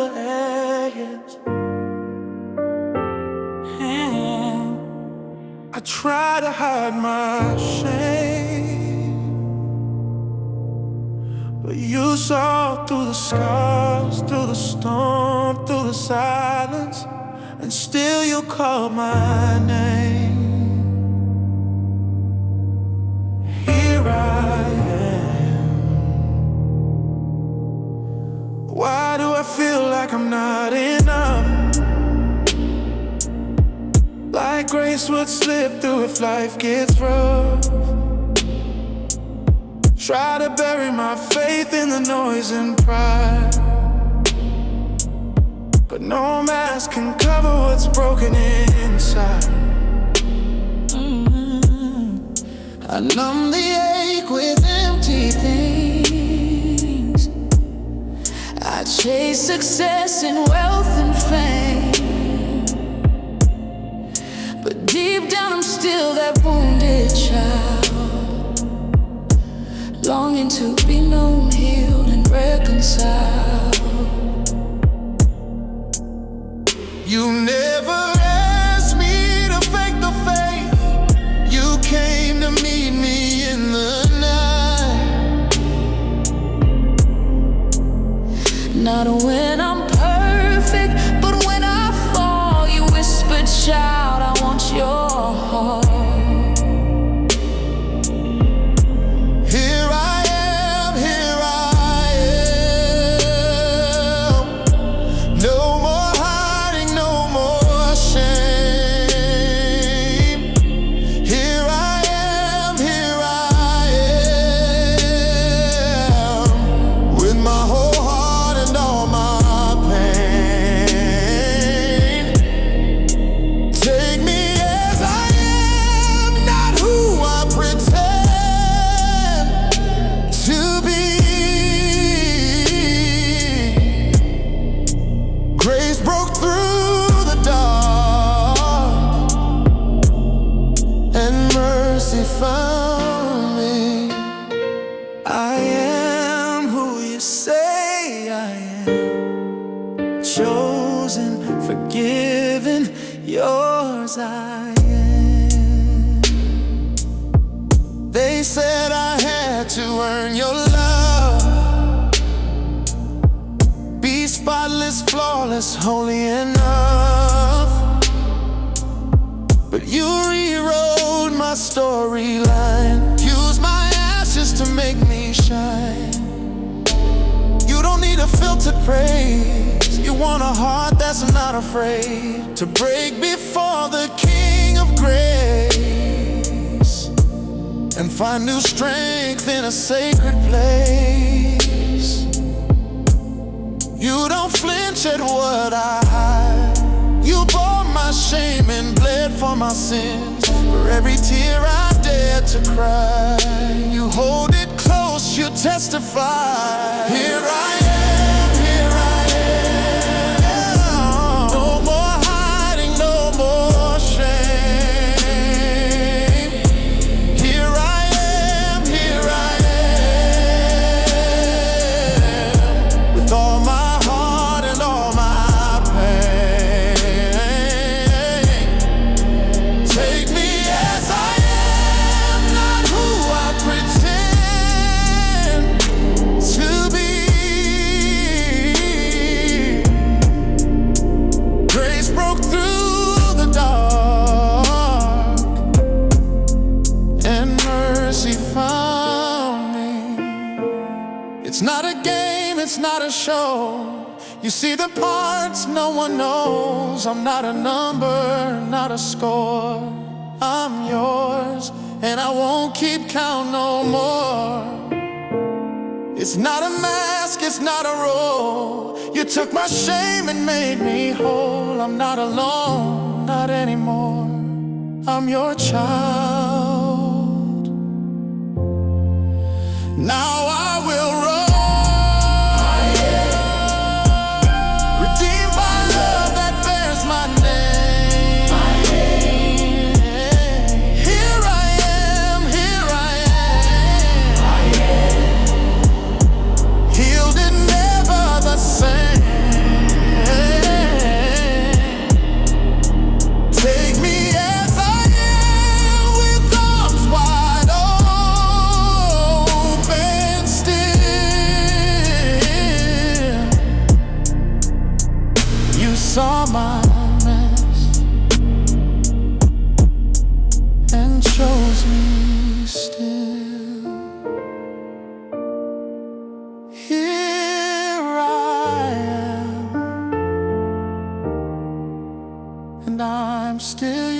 edge. I try to hide my shame, but you saw through the scars, through the storm, through the silence, and still you called my name. Here I am. Why do I feel like I'm not enough? Like grace would slip through if life gets rough. Try to bury my faith in the noise and pride, but no mask can cover what's broken inside. I numb the ache with empty things. I chase success and wealth and fame, but deep down I'm still that wounded child, longing to be known, healed, and reconciled. You never asked me to fake the faith. You came to meet me in the night. Not when I'm perfect, but when I fall, you whispered, child, I want your heart. Here I am. No more hiding, no more shame. Here I am, with my whole heart and all my pain. Take me as I am, not who I pretend to be. Grace broke through the dark, and mercy found me. I am who you say I am, chosen, forgiven, yours I am. They said I had to earn your love, be spotless, flawless, holy enough, but you rewrote my storyline, used my ashes to make me shine. You don't need a filtered praise. You want a heart that's not afraid to break before the King of Grace and find new strength in a sacred place. You don't flinch at what I hide. You bore my shame and bled for my sins. For every tear I dared to cry, you hold it close, you testify. Here I am, here I am. No more hiding, no more shame. Here I am, with all my heart and all my pain. Take me as I am, not who I pretend to be. Grace broke through the dark, and mercy found me. It's not a game, it's not a show. You see the parts no one knows. I'm not a number, not a score. I'm yours, and I won't keep count no more. It's not a mask, it's not a role. You took my shame and made me whole. I'm not alone, not anymore. I'm your child. Now I will run. Healed and never the same. still